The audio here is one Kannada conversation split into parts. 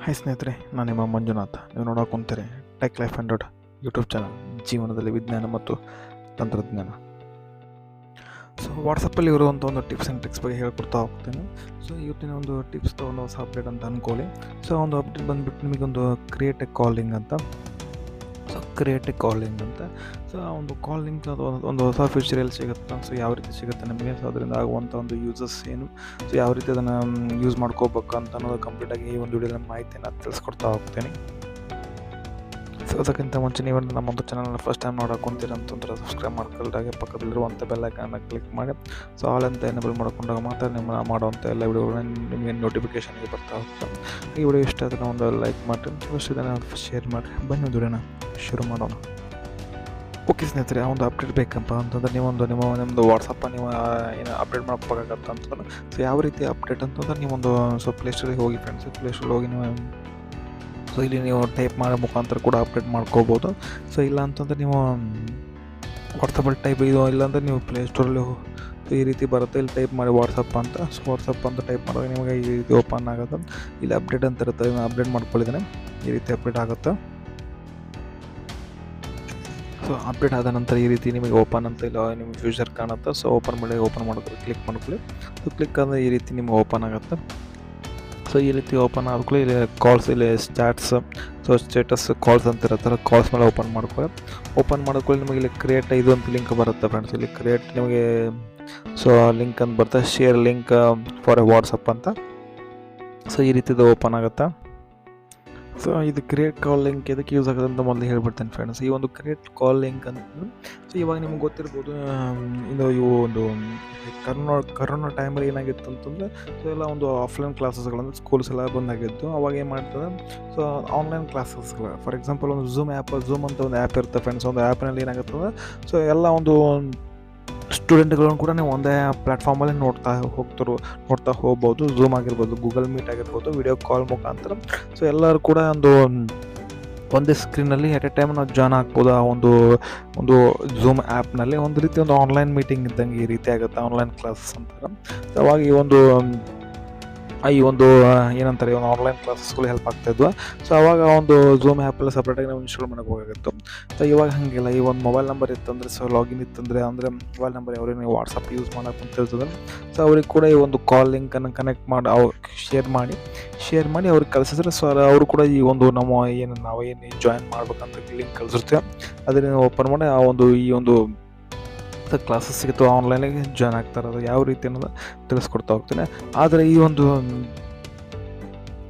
ಹಾಯ್ ಸ್ನೇಹಿತರೆ, ನಾನು ನಿಮ್ಮ ಮಂಜುನಾಥ್. ನೀವು ನೋಡೋಕೊಂತೀರಿ ಟೆಕ್ ಲೈಫ್ 100 ಯೂಟ್ಯೂಬ್ ಚಾನಲ್, ಜೀವನದಲ್ಲಿ ವಿಜ್ಞಾನ ಮತ್ತು ತಂತ್ರಜ್ಞಾನ. ಸೊ ವಾಟ್ಸಪ್ಪಲ್ಲಿ ಇರುವಂಥ ಒಂದು ಟಿಪ್ಸ್ ಆ್ಯಂಡ್ ಟ್ರಿಕ್ಸ್ ಬಗ್ಗೆ ಹೇಳ್ಕೊಡ್ತಾ ಹೋಗ್ತೀನಿ. ಸೊ ಇವತ್ತಿನ ಒಂದು ಟಿಪ್ಸ್ ಒಂದು ಹೊಸ ಅಪ್ಡೇಟ್ ಅಂತ ಅಂದ್ಕೊಳ್ಳಿ. ಸೊ ಒಂದು ಅಪ್ಡೇಟ್ ಬಂದುಬಿಟ್ಟು ನಿಮಗೊಂದು ಕ್ರಿಯೇಟ್ ಎ ಕಾಲಿಂಗ್ ಅಂತ. ಸೊ ಕ್ರಿಯೇಟ್ ಎ ಕಾಲಿಂಗ್ ಅಂತ. ಸೊ ಆ ಒಂದು ಕಾಲಿಂಗ್ ಅದು ಒಂದು ಹೊಸ ಫೀಚರ್ ಎಲ್ಲಿ ಸಿಗುತ್ತೆ, ಸೊ ಯಾವ ರೀತಿ ಸಿಗುತ್ತೆ ನಮಗೆ, ಸೊ ಅದರಿಂದ ಆಗುವಂಥ ಒಂದು ಯೂಸಸ್ ಏನು, ಸೊ ಯಾವ ರೀತಿ ಅದನ್ನು ಯೂಸ್ ಮಾಡ್ಕೋಬೇಕು ಅಂತ ಅನ್ನೋದು ಕಂಪ್ಲೀಟಾಗಿ ಈ ಒಂದು ವಿಡಿಯೋದಲ್ಲಿ ಮಾಹಿತಿಯನ್ನು ತಿಳಿಸ್ಕೊಡ್ತಾ ಹೋಗ್ತೀನಿ. ಸೊ ಅದಕ್ಕಿಂತ ಮುಂಚೆ ನೀವು ನಮ್ಮ ಒಂದು ಚಾನಲ್ನ ಫಸ್ಟ್ ಟೈಮ್ ನೋಡೋಕೊಂತೀರ ಅಂತಂದ್ರೆ ಸಬ್ಸ್ಕ್ರೈಬ್ ಮಾಡ್ಕೊಳ್ಳಾಗೆ ಪಕ್ಕದಲ್ಲಿರುವಂಥ ಬೆಲ್ಲೈಕನ್ನ ಕ್ಲಿಕ್ ಮಾಡಿ ಸೊ ಆಲ್ ಅಂತ ಎನೇಬಲ್ ಮಾಡ್ಕೊಂಡಾಗ ಮಾತ್ರ ನಿಮ್ಮ ಮಾಡುವಂಥ ಎಲ್ಲ ವಿಡಿಯೋಗಳನ್ನ ನಿಮಗೆ ನೋಟಿಫಿಕೇಷನ್ಗೆ ಬರ್ತಾ ಹೋಗ್ತದೆ. ಈ ವಿಡಿಯೋ ಇಷ್ಟ ಅದನ್ನು ಒಂದು ಲೈಕ್ ಮಾಡಿ, ಫಸ್ಟ್ ಇದನ್ನು ಶೇರ್ ಮಾಡಿ. ಬನ್ನಿ ಒಂದು ವಿಡಿಯೋನ ಶುರು ಮಾಡೋಣ. ಓಕೆ ಸ್ನೇಹಿತರೆ, ಆ ಒಂದು ಅಪ್ಡೇಟ್ ಬೇಕಪ್ಪ ಅಂತಂದ್ರೆ ನಿಮ್ಮದು ವಾಟ್ಸಪ್ಪ ನೀವು ಏನು ಅಪ್ಡೇಟ್ ಮಾಡ್ಕೋಬೇಕಾಗತ್ತೆ ಅಂತಂದ್ರೆ ಸೊ ಯಾವ ರೀತಿ ಅಪ್ಡೇಟ್ ಅಂತಂದ್ರೆ ನೀವೊಂದು ಸೊ ಪ್ಲೇಸ್ಟೋರಿಗೆ ಹೋಗಿ ಫ್ರೆಂಡ್ಸ್, ಪ್ಲೇಸ್ಟೋರಿಗೆ ಹೋಗಿ ನೀವು ಸೊ ಇಲ್ಲಿ ನೀವು ಟೈಪ್ ಮಾಡೋ ಮುಖಾಂತರ ಕೂಡ ಅಪ್ಡೇಟ್ ಮಾಡ್ಕೋಬೋದು. ಸೊ ಇಲ್ಲ ಅಂತಂದ್ರೆ ನೀವು ವಾಟ್ಸಪ್ಪಲ್ಲಿ ಟೈಪ್ ಇದು ಇಲ್ಲಾಂದರೆ ನೀವು ಪ್ಲೇಸ್ಟೋರಲ್ಲಿ ಈ ರೀತಿ ಬರುತ್ತೆ, ಇಲ್ಲಿ ಟೈಪ್ ಮಾಡಿ ವಾಟ್ಸಪ್ ಅಂತ. ಸೊ ವಾಟ್ಸಪ್ ಅಂತ ಟೈಪ್ ಮಾಡಿದಾಗ ನಿಮಗೆ ಈ ರೀತಿ ಓಪನ್ ಆಗುತ್ತೆ. ಇಲ್ಲಿ ಅಪ್ಡೇಟ್ ಅಂತ ಇರುತ್ತೆ, ಇದನ್ನು ಅಪ್ಡೇಟ್ ಮಾಡ್ಕೊಳ್ಳಿದ್ದಾನೆ, ಈ ರೀತಿ ಅಪ್ಡೇಟ್ ಆಗುತ್ತೆ. ಸೊ ಅಪ್ಡೇಟ್ ಆದ ನಂತರ ಈ ರೀತಿ ನಿಮಗೆ ಓಪನ್ ಅಂತ ಇಲ್ಲ ನಿಮಗೆ ಫ್ಯೂಚರ್ ಕಾಣುತ್ತೆ. ಸೊ ಓಪನ್ ಮಾಡ್ಕೊಳ್ಳಿ, ಕ್ಲಿಕ್ ಮಾಡ್ಕೊಳ್ಳಿ. ಸೊ ಕ್ಲಿಕ್ ಅಂದರೆ ಈ ರೀತಿ ನಿಮಗೆ ಓಪನ್ ಆಗುತ್ತೆ. ಸೊ ಈ ರೀತಿ ಓಪನ್ ಆದ್ಕೊಳ್ಳಿ, ಇಲ್ಲಿ ಕಾಲ್ಸ್, ಇಲ್ಲಿ ಚಾಟ್ಸ್, ಸೊ ಸ್ಟೇಟಸ್ ಕಾಲ್ಸ್ ಅಂತ ಇರುತ್ತೆ, ಕಾಲ್ಸ್ ಮೇಲೆ ಓಪನ್ ಮಾಡ್ಕೊಳ್ಳಿ. ನಿಮಗೆ ಇಲ್ಲಿ ಕ್ರಿಯೇಟ್ ಇದು ಅಂತ ಲಿಂಕ್ ಬರುತ್ತೆ ಫ್ರೆಂಡ್ಸ್. ಇಲ್ಲಿ ಕ್ರಿಯೇಟ್ ನಿಮಗೆ ಸೊ ಲಿಂಕ್ ಅಂತ ಬರುತ್ತೆ, share link for A WhatsApp ಅಂತ. ಸೊ ಈ ರೀತಿದು ಓಪನ್ ಆಗುತ್ತೆ. ಸೊ ಇದು ಕ್ರಿಯೇಟ್ ಕಾಲ್ ಲಿಂಕ್ ಎದಕ್ಕೆ ಯೂಸ್ ಆಗುತ್ತೆ ಅಂತ ಮೊದಲು ಹೇಳ್ಬಿಡ್ತೇನೆ ಫ್ರೆಂಡ್ಸ್. ಈ ಒಂದು ಕ್ರಿಯೇಟ್ ಕಾಲ್ ಲಿಂಕ್ ಅಂತಂದ್ರೆ ಸೊ ಇವಾಗ ನಿಮ್ಗೆ ಗೊತ್ತಿರ್ಬೋದು, ಇವು ಒಂದು ಕರೋನಾ ಟೈಮಲ್ಲಿ ಏನಾಗಿತ್ತು ಅಂತಂದರೆ ಸೊ ಎಲ್ಲ ಒಂದು ಆಫ್ಲೈನ್ ಕ್ಲಾಸಸ್ಗಳಂದ್ರೆ ಸ್ಕೂಲ್ಸ್ ಎಲ್ಲ ಬಂದಾಗಿದ್ದು. ಅವಾಗ ಏನು ಮಾಡ್ತದೆ, ಸೊ ಆನ್ಲೈನ್ ಕ್ಲಾಸಸ್ಗಳು ಫಾರ್ ಎಕ್ಸಾಂಪಲ್ ಒಂದು ಝೂಮ್ ಅಂತ ಒಂದು ಆ್ಯಪ್ ಇರುತ್ತೆ ಫ್ರೆಂಡ್ಸ್. ಒಂದು ಆ್ಯಪ್ನಲ್ಲಿ ಏನಾಗುತ್ತದೆ, ಸೊ ಎಲ್ಲ ಒಂದು ಸ್ಟೂಡೆಂಟ್ಗಳನ್ನು ಕೂಡ ನೀವು ಒಂದೇ ಪ್ಲ್ಯಾಟ್ಫಾರ್ಮಲ್ಲಿ ನೋಡ್ತಾ ಹೋಗ್ಬೋದು. ಝೂಮ್ ಆಗಿರ್ಬೋದು, ಗೂಗಲ್ ಮೀಟ್ ಆಗಿರ್ಬೋದು, ವಿಡಿಯೋ ಕಾಲ್ ಮುಖಾಂತರ ಸೊ ಎಲ್ಲರೂ ಕೂಡ ಒಂದೇ ಸ್ಕ್ರೀನಲ್ಲಿ ಎಟ್ ಎ ಟೈಮ್ ನಾವು ಜಾಯ್ನ್ ಆಗ್ಬೋದು. ಆ ಒಂದು ಝೂಮ್ ಆ್ಯಪ್ನಲ್ಲಿ ಒಂದು ರೀತಿ ಒಂದು ಆನ್ಲೈನ್ ಮೀಟಿಂಗ್ ಇದ್ದಂಗೆ ಈ ರೀತಿ ಆಗುತ್ತೆ, ಆನ್ಲೈನ್ ಕ್ಲಾಸಸ್ ಅಂತಾರೆ. ಸೊ ಅವಾಗ ಈ ಒಂದು ಏನಂತಾರೆ, ಒಂದು ಆನ್ಲೈನ್ ಕ್ಲಾಸಸ್ಗಳು ಹೆಲ್ಪ್ ಆಗ್ತಾಯಿದ್ವು. ಸೊ ಅವಾಗ ಒಂದು ಝೂಮ್ ಆ್ಯಪಲ್ಲಿ ಸಪ್ರೇಟಾಗಿ ನಾವು ಇನ್ಸ್ಟಾಲ್ ಮಾಡೋಕೆ ಹೋಗಾಗಿತ್ತು. ಸೊ ಇವಾಗ ಹಾಗಿಲ್ಲ, ಈ ಒಂದು ಮೊಬೈಲ್ ನಂಬರ್ ಇತ್ತಂದರೆ ಸೊ ಲಾಗಿನ್ ಇತ್ತಂದರೆ ಅಂದರೆ ಮೊಬೈಲ್ ನಂಬರ್ ಅವ್ರಿಗೆ ನೀವು ವಾಟ್ಸಪ್ ಯೂಸ್ ಮಾಡೋಕೆ ಅಂತ ಹೇಳ್ತದೆ. ಸೊ ಅವ್ರಿಗೆ ಕೂಡ ಈ ಒಂದು ಕಾಲ್ ಲಿಂಕನ್ನು ಕನೆಕ್ಟ್ ಮಾಡಿ ಶೇರ್ ಮಾಡಿ ಅವ್ರಿಗೆ ಕಳಿಸಿದ್ರೆ ಸೊ ಅವರು ಕೂಡ ಈ ಒಂದು ನಾವೇನು ಜಾಯಿನ್ ಮಾಡ್ಬೇಕಂತ ಲಿಂಕ್ ಕಳಿಸಿರ್ತೇವೆ, ಅದರಿಂದ ಓಪನ್ ಮಾಡಿ ಈ ಒಂದು ಕ್ಲಾಸಸ್ ಸಿಗುತ್ತೆ, ಆನ್ಲೈನಿಗೆ ಜಾಯ್ನ್ ಆಗ್ತಾರೆ. ಅದು ಯಾವ ರೀತಿ ಅನ್ನೋದು ತಿಳಿಸ್ಕೊಡ್ತಾ ಹೋಗ್ತೀನಿ. ಆದರೆ ಈ ಒಂದು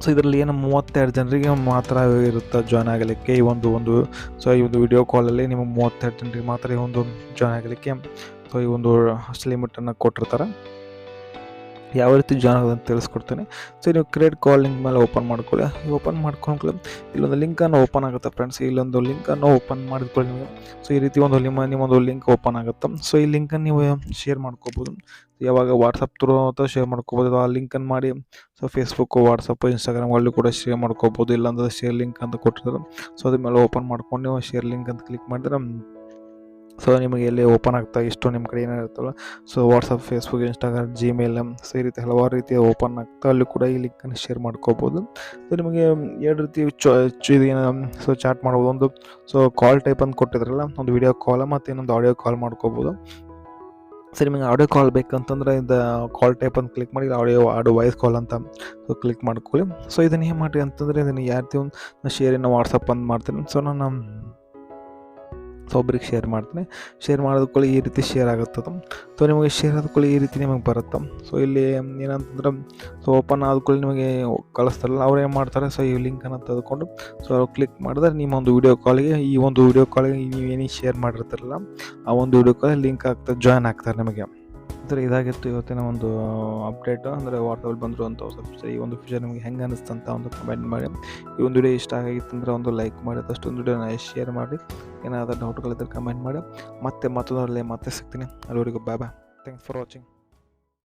ಸೊ ಇದರಲ್ಲಿ ಏನು 32 ಜನರಿಗೆ ಮಾತ್ರ ಇರುತ್ತೆ ಜಾಯ್ನ್ ಆಗಲಿಕ್ಕೆ. ಈ ಒಂದು ವಿಡಿಯೋ ಕಾಲಲ್ಲಿ ನಿಮಗೆ 32 ಜನರಿಗೆ ಮಾತ್ರ ಈ ಒಂದು ಜಾಯ್ನ್ ಆಗಲಿಕ್ಕೆ ಸೊ ಈ ಒಂದು ಲಿಮಿಟನ್ನು ಕೊಟ್ಟಿರ್ತಾರೆ. ಯಾವ ರೀತಿ ಜಾಯ್ನ್ ಆಗೋದು ಅಂತ ತಿಳಿಸ್ಕೊಡ್ತೀನಿ. ಸೊ ನೀವು ಕ್ರಿಯೇಟ್ ಕಾಲ್ ಲಿಂಕ್ ಮೇಲೆ ಓಪನ್ ಮಾಡ್ಕೊಳ್ಳಿ. ಮಾಡ್ಕೊಂಡು ಇಲ್ಲೊಂದು ಲಿಂಕನ್ನು ಓಪನ್ ಆಗುತ್ತೆ ಫ್ರೆಂಡ್ಸ್. ಇಲ್ಲೊಂದು ಲಿಂಕನ್ನು ಓಪನ್ ಮಾಡಿಕೊಳ್ಳಿ ನಿಮಗೆ. ಸೊ ಈ ರೀತಿ ನಿಮ್ಮೊಂದು ಲಿಂಕ್ ಓಪನ್ ಆಗುತ್ತೆ. ಸೊ ಈ ಲಿಂಕನ್ನು ನೀವು ಶೇರ್ ಮಾಡ್ಕೋಬೋದು. ಯಾವಾಗ ವಾಟ್ಸಪ್ ಥ್ರೂ ಅಂತ ಶೇರ್ ಮಾಡ್ಕೋಬೋದು. ಆ ಲಿಂಕನ್ನು ಮಾಡಿ ಸೊ ಫೇಸ್ಬುಕ್ಕು, ವಾಟ್ಸಪ್ಪು, ಇನ್ಸ್ಟಾಗ್ರಾಮಲ್ಲಿ ಕೂಡ ಶೇರ್ ಮಾಡ್ಕೋಬೋದು. ಇಲ್ಲಾಂದ್ರೆ ಶೇರ್ ಲಿಂಕ್ ಅಂತ ಕೊಟ್ಟಿರ್ತಾರೆ. ಸೊ ಅದ್ರ ಮೇಲೆ ಓಪನ್ ಮಾಡ್ಕೊಂಡು ನೀವು ಶೇರ್ ಲಿಂಕ್ ಅಂತ ಕ್ಲಿಕ್ ಮಾಡಿದ್ರೆ ಸೊ ನಿಮಗೆ ಎಲ್ಲಿ ಓಪನ್ ಆಗ್ತಾ ಇಷ್ಟು ನಿಮ್ಮ ಕಡೆ ಏನಿರುತ್ತಲ್ಲ, so WhatsApp, Facebook, Instagram, Gmail, so ಈ ರೀತಿ ಹಲವಾರು ರೀತಿಯ ಓಪನ್ ಆಗ್ತಾ ಅಲ್ಲಿ ಕೂಡ ಈ ಲಿಂಕನ್ನು ಶೇರ್ ಮಾಡ್ಕೋಬೋದು. ಸೊ ನಿಮಗೆ 2 ರೀತಿ ಸೊ ಚಾಟ್ ಮಾಡ್ಬೋದು. ಒಂದು ಸೊ ಕಾಲ್ ಟೈಪ್ ಅಂತ ಕೊಟ್ಟಿದ್ರಲ್ಲ, ಒಂದು ವಿಡಿಯೋ ಕಾಲ್ ಮತ್ತು ಇನ್ನೊಂದು ಆಡಿಯೋ ಕಾಲ್ ಮಾಡ್ಕೋಬೋದು. ಸೊ ನಿಮಗೆ ಆಡಿಯೋ ಕಾಲ್ ಬೇಕಂತಂದ್ರೆ ಇದು ಕಾಲ್ ಟೈಪ್ ಅಂತ ಕ್ಲಿಕ್ ಮಾಡಿ ಆಡಿಯೋ ವಾಯ್ಸ್ ಕಾಲ್ ಅಂತ ಸೊ ಕ್ಲಿಕ್ ಮಾಡ್ಕೊಳ್ಳಿ. ಸೊ ಇದನ್ನು ಏನು ಮಾಡಿ ಅಂತಂದರೆ ಇದನ್ನು ಯಾರ್ತಿ ಒಂದು ಶೇರಿನ ವಾಟ್ಸಪ್ ಅಂತ ಮಾಡ್ತೀನಿ. ಸೊ ನಾನು ಒಬ್ರಿಗೆ ಶೇರ್ ಮಾಡೋದಕ್ಕೂ ಈ ರೀತಿ ಶೇರ್ ಆಗುತ್ತದೆ. ಸೊ ನಿಮಗೆ ಶೇರ್ ಆದ್ಕೊಳ್ಳಿ ಈ ರೀತಿ ನಿಮಗೆ ಬರುತ್ತೆ. ಸೊ ಇಲ್ಲಿ ಏನಂತಂದ್ರೆ ಸೊ ಓಪನ್ ಆದ್ಕೊಳ್ಳಿ ನಿಮಗೆ ಕಳಿಸ್ತಾರಲ್ಲ, ಅವ್ರು ಏನು ಮಾಡ್ತಾರೆ, ಸೊ ಈ ಲಿಂಕನ್ನು ತೆಗೆದುಕೊಂಡು ಸೊ ಅವ್ರು ಕ್ಲಿಕ್ ಮಾಡಿದ್ರೆ ನಿಮ್ಮ ಒಂದು ವಿಡಿಯೋ ಕಾಲಿಗೆ ನೀವು ಏನೇ ಶೇರ್ ಮಾಡಿರ್ತಾರಲ್ಲ ಆ ಒಂದು ವಿಡಿಯೋ ಕಾಲಿಗೆ ಲಿಂಕ್ ಆಗ್ತದೆ, ಜಾಯ್ನ್ ಆಗ್ತಾರೆ ನಿಮಗೆ. ಅಂದರೆ ಇದಾಗಿತ್ತು ಇವತ್ತಿನ ಒಂದು ಅಪ್ಡೇಟು. ಅಂದರೆ ವಾಟ್ಸಪ್ಪಲ್ಲಿ ಬಂದಿರುವಂಥ ಈ ಒಂದು ಫೀಚರ್ ನಿಮಗೆ ಹೆಂಗೆ ಅನ್ನಿಸ್ತು ಅಂತ ಒಂದು ಕಮೆಂಟ್ ಮಾಡಿ. ಈ ಒಂದು ವಿಡಿಯೋ ಇಷ್ಟ ಆಗಿತ್ತಂದರೆ ಒಂದು ಲೈಕ್ ಮಾಡಿ, ಅಷ್ಟೊಂದು ವಿಡಿಯೋನ ಶೇರ್ ಮಾಡಿ. ಏನಾದರೂ ಡೌಟ್ಗಳಿದ್ದರೆ ಕಮೆಂಟ್ ಮಾಡಿ. ಮತ್ತೆ ಸಿಗ್ತೀನಿ. ಅಲ್ಲಿವರೆಗೂ ಬಾಯ್. Thanks for watching.